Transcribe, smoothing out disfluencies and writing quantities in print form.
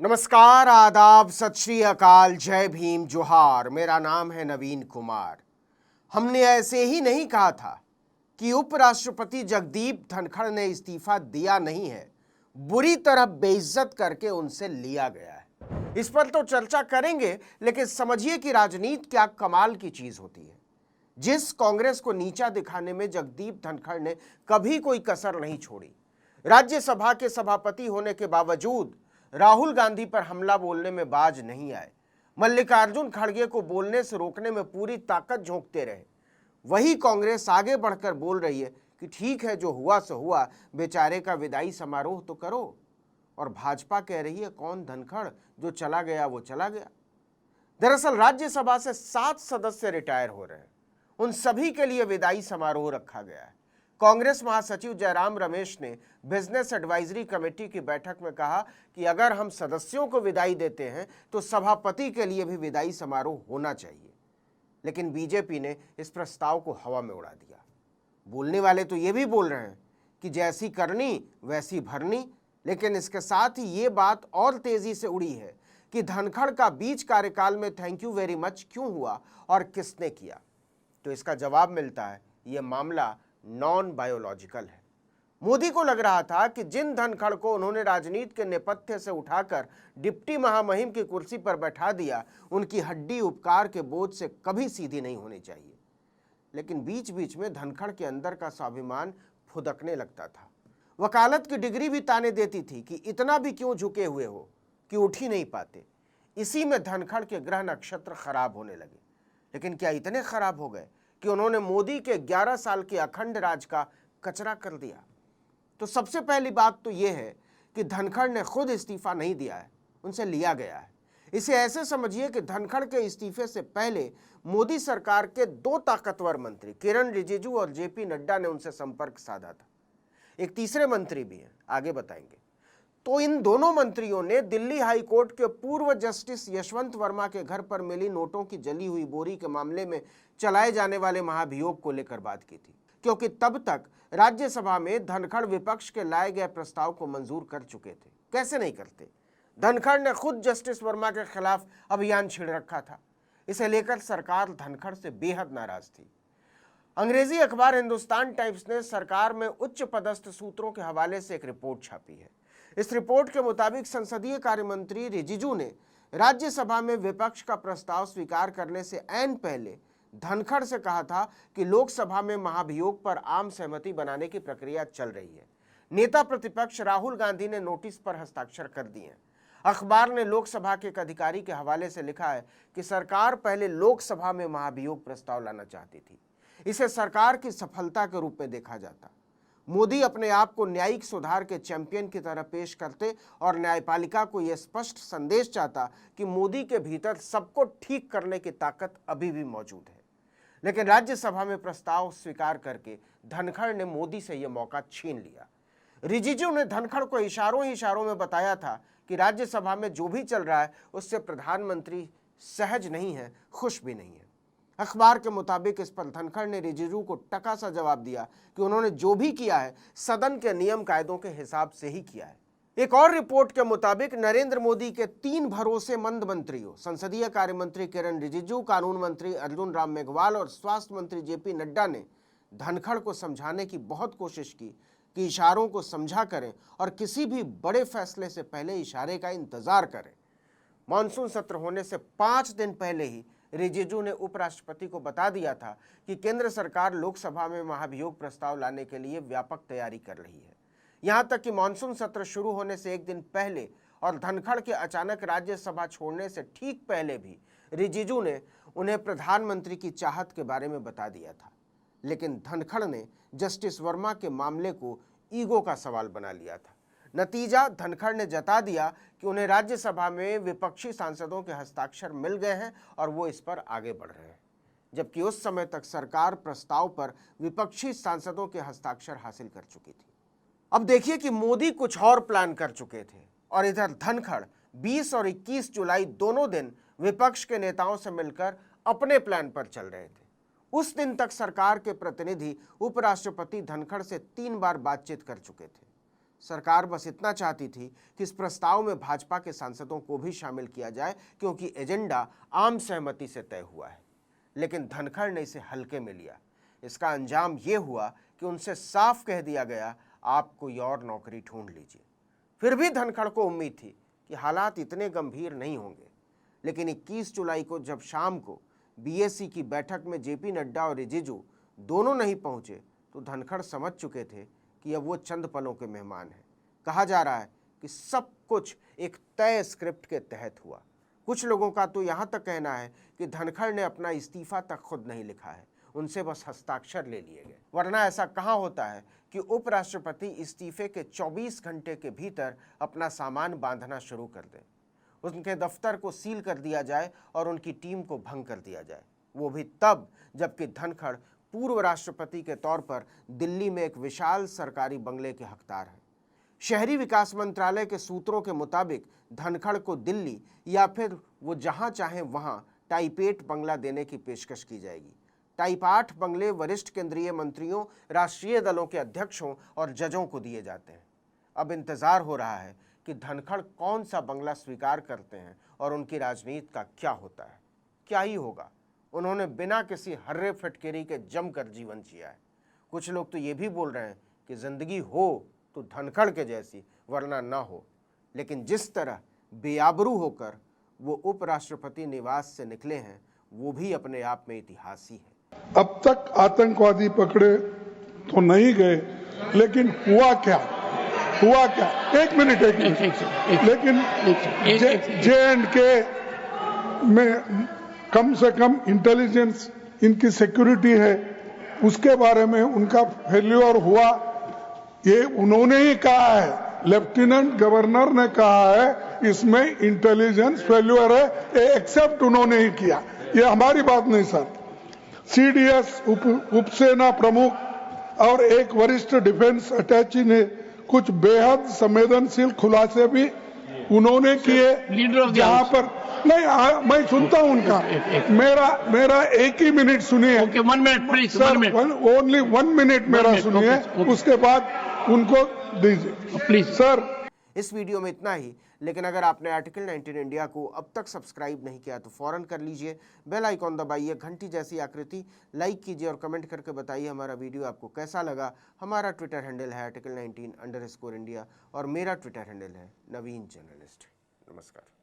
नमस्कार, आदाब, सत श्री अकाल, जय भीम, जोहार। मेरा नाम है नवीन कुमार। हमने ऐसे ही नहीं कहा था कि उपराष्ट्रपति जगदीप धनखड़ ने इस्तीफा दिया नहीं है, बुरी तरह बेइज्जत करके उनसे लिया गया है। इस पर तो चर्चा करेंगे, लेकिन समझिए कि राजनीति क्या कमाल की चीज होती है। जिस कांग्रेस को नीचा दिखाने में जगदीप धनखड़ ने कभी कोई कसर नहीं छोड़ी। राज्यसभा के सभापति होने के बावजूद राहुल गांधी पर हमला बोलने में बाज नहीं आए। मल्लिकार्जुन खड़गे को बोलने से रोकने में पूरी ताकत झोंकते रहे। वही कांग्रेस आगे बढ़कर बोल रही है कि ठीक है, जो हुआ सो हुआ, बेचारे का विदाई समारोह तो करो। और भाजपा कह रही है कौन धनखड़, जो चला गया वो चला गया। दरअसल राज्यसभा से 7 सदस्य रिटायर हो रहे हैं। उन सभी के लिए विदाई समारोह रखा गया है। कांग्रेस महासचिव जयराम रमेश ने बिजनेस एडवाइजरी कमेटी की बैठक में कहा कि अगर हम सदस्यों को विदाई देते हैं तो सभापति के लिए भी विदाई समारोह होना चाहिए। लेकिन बीजेपी ने इस प्रस्ताव को हवा में उड़ा दिया। बोलने वाले तो ये भी बोल रहे हैं कि जैसी करनी वैसी भरनी, लेकिन इसके साथ ही ये बात और तेजी से उड़ी है कि धनखड़ का बीच कार्यकाल में थैंक यू वेरी मच क्यों हुआ और किसने किया। तो इसका जवाब मिलता है ये मामला नॉन बायोलॉजिकल है। मोदी को लग रहा था कि जिन धनखड़ को उन्होंने राजनीति के नेपथ्य से उठाकर डिप्टी महामहिम की कुर्सी पर बैठा दिया, उनकी हड्डी उपकार के बोझ से कभी सीधी नहीं होनी चाहिए। लेकिन बीच बीच में धनखड़ के अंदर का स्वाभिमान फुदकने लगता था। वकालत की डिग्री भी ताने देती थी कि इतना भी क्यों झुके हुए हो कि उठ ही नहीं पाते। इसी में धनखड़ के ग्रह नक्षत्र खराब होने लगे। लेकिन क्या इतने खराब हो गए कि उन्होंने मोदी के 11 साल के अखंड राज का कचरा कर दिया? तो सबसे पहली बात तो यह है कि धनखड़ ने खुद इस्तीफा नहीं दिया है, उनसे लिया गया है। इसे ऐसे समझिए कि धनखड़ के इस्तीफे से पहले मोदी सरकार के 2 ताकतवर मंत्री किरण रिजिजू और जेपी नड्डा ने उनसे संपर्क साधा था। एक तीसरे मंत्री भी हैं, आगे बताएंगे। तो इन दोनों मंत्रियों ने दिल्ली हाई कोर्ट के पूर्व जस्टिस यशवंत वर्मा के घर पर मिली नोटों की जली हुई बोरी के मामले में चलाए जाने वाले महाभियोग को लेकर बात की थी, क्योंकि तब तक राज्यसभा में धनखड़ विपक्ष के लाए गए प्रस्ताव को मंजूर कर चुके थे। कैसे नहीं करते? धनखड़ ने खुद जस्टिस वर्मा के खिलाफ अभियान छेड़ रखा था। इसे लेकर सरकार धनखड़ से बेहद नाराज थी। अंग्रेजी अखबार हिंदुस्तान टाइम्स ने सरकार में उच्च पदस्थ सूत्रों के हवाले से एक रिपोर्ट छापी है। इस रिपोर्ट के मुताबिक संसदीय कार्य मंत्री रिजिजू ने राज्यसभा में विपक्ष का प्रस्ताव स्वीकार करने से ऐन पहले धनखड़ से कहा था कि लोकसभा में महाभियोग पर आम सहमति बनाने की प्रक्रिया चल रही है। नेता प्रतिपक्ष राहुल गांधी ने नोटिस पर हस्ताक्षर कर दिए हैं। अखबार ने लोकसभा के एक अधिकारी के हवाले से लिखा है कि सरकार पहले लोकसभा में महाभियोग प्रस्ताव लाना चाहती थी। इसे सरकार की सफलता के रूप में देखा जाता। मोदी अपने आप को न्यायिक सुधार के चैंपियन की तरह पेश करते और न्यायपालिका को यह स्पष्ट संदेश चाहता कि मोदी के भीतर सबको ठीक करने की ताकत अभी भी मौजूद है। लेकिन राज्यसभा में प्रस्ताव स्वीकार करके धनखड़ ने मोदी से यह मौका छीन लिया। रिजिजू ने धनखड़ को इशारों ही इशारों में बताया था कि राज्यसभा में जो भी चल रहा है उससे प्रधानमंत्री सहज नहीं है, खुश भी नहीं है। अखबार के मुताबिक इस पर धनखड़ ने रिजिजू को टका सा जवाब दिया कि उन्होंने जो भी किया है सदन के नियम कायदों के हिसाब से ही किया है। एक और रिपोर्ट के मुताबिक नरेंद्र मोदी के 3 भरोसेमंद मंत्रियों, संसदीय कार्य मंत्री किरण रिजिजू, कानून मंत्री अर्जुन राम मेघवाल और स्वास्थ्य मंत्री जेपी नड्डा ने धनखड़ को समझाने की बहुत कोशिश की कि इशारों को समझा करें और किसी भी बड़े फैसले से पहले इशारे का इंतजार करें। मानसून सत्र होने से 5 दिन पहले ही रिजिजू ने उपराष्ट्रपति को बता दिया था कि केंद्र सरकार लोकसभा में महाभियोग प्रस्ताव लाने के लिए व्यापक तैयारी कर रही है। यहां तक कि मानसून सत्र शुरू होने से 1 दिन पहले और धनखड़ के अचानक राज्यसभा छोड़ने से ठीक पहले भी रिजिजू ने उन्हें प्रधानमंत्री की चाहत के बारे में बता दिया था। लेकिन धनखड़ ने जस्टिस वर्मा के मामले को ईगो का सवाल बना लिया था। नतीजा, धनखड़ ने जता दिया कि उन्हें राज्यसभा में विपक्षी सांसदों के हस्ताक्षर मिल गए हैं और वो इस पर आगे बढ़ रहे हैं, जबकि उस समय तक सरकार प्रस्ताव पर विपक्षी सांसदों के हस्ताक्षर हासिल कर चुकी थी। अब देखिए कि मोदी कुछ और प्लान कर चुके थे और इधर धनखड़ 20 और 21 जुलाई दोनों दिन विपक्ष के नेताओं से मिलकर अपने प्लान पर चल रहे थे। उस दिन तक सरकार के प्रतिनिधि उपराष्ट्रपति धनखड़ से 3 बार बातचीत कर चुके थे। सरकार बस इतना चाहती थी कि इस प्रस्ताव में भाजपा के सांसदों को भी शामिल किया जाए क्योंकि एजेंडा आम सहमति से तय हुआ है। लेकिन धनखड़ ने इसे हल्के में लिया। इसका अंजाम ये हुआ कि उनसे साफ कह दिया गया, आप कोई और नौकरी ढूंढ लीजिए। फिर भी धनखड़ को उम्मीद थी कि हालात इतने गंभीर नहीं होंगे। लेकिन 21 जुलाई को जब शाम को बीएससी की बैठक में जेपी नड्डा और रिजिजू दोनों नहीं पहुंचे तो धनखड़ समझ चुके थे कि अब वो चंद पलों के मेहमान हैं। कहा जा रहा है कि सब कुछ एक तय स्क्रिप्ट के तहत हुआ। कुछ लोगों का तो यहाँ तक कहना है कि धनखड़ ने अपना इस्तीफा तक खुद नहीं लिखा है, उनसे बस हस्ताक्षर ले लिए गए। वरना ऐसा कहाँ होता है कि उपराष्ट्रपति इस्तीफे के 24 घंटे के भीतर अपना सामान बांधना शुरू कर दें, उनके दफ्तर को सील कर दिया जाए और उनकी टीम को भंग कर दिया जाए, वो भी तब जबकि धनखड़ पूर्व राष्ट्रपति के तौर पर दिल्ली में एक विशाल सरकारी बंगले के हकदार हैं। शहरी विकास मंत्रालय के सूत्रों के मुताबिक धनखड़ को दिल्ली या फिर वो जहां चाहें वहां टाइप 8 बंगला देने की पेशकश की जाएगी। टाइप 8 बंगले वरिष्ठ केंद्रीय मंत्रियों, राष्ट्रीय दलों के अध्यक्षों और जजों को दिए जाते हैं। अब इंतजार हो रहा है कि धनखड़ कौन सा बंगला स्वीकार करते हैं और उनकी राजनीति का क्या होता है। क्या ही होगा, उन्होंने बिना किसी हर्रे फटकेरी के जमकर जीवन जिया है। कुछ लोग तो ये भी बोल रहे हैं कि जिंदगी हो तो धनखड़ के जैसी, वरना ना हो। लेकिन जिस तरह बेआबरू होकर वो उपराष्ट्रपति निवास से निकले हैं, वो भी अपने आप में इतिहास ही है। अब तक आतंकवादी पकड़े तो नहीं गए, लेकिन हुआ क्या? एक मिनट। लेकिन J&K में कम से कम इंटेलिजेंस, इनकी सिक्योरिटी है, उसके बारे में उनका फेल्योर हुआ, ये उन्होंने ही कहा है। लेफ्टिनेंट गवर्नर ने कहा है इसमें इंटेलिजेंस फेल्योर है, ये एक्सेप्ट उन्होंने ही किया। ये हमारी बात नहीं सर। सीडीएस उपसेना प्रमुख और एक वरिष्ठ डिफेंस अटैची ने कुछ बेहद संवेदनशील खुलासे भी उन्होंने किए, जहां पर नहीं, मैं सुनता हूं उनका। मेरा एक ही मिनट सुनिए। Okay, 1 minute please. Only 1 minute मेरा सुनिए, उसके बाद उनको दीजिए प्लीज सर। इस वीडियो में इतना ही। लेकिन अगर आपने आर्टिकल 19 इंडिया को अब तक सब्सक्राइब नहीं किया तो फौरन कर लीजिए। बेल आइकॉन दबाइए, घंटी जैसी आकृति, लाइक कीजिए और कमेंट करके बताइए हमारा वीडियो आपको कैसा लगा। हमारा ट्विटर हैंडल है article19_India और मेरा ट्विटर हैंडल है नवीन जर्नलिस्ट। नमस्कार।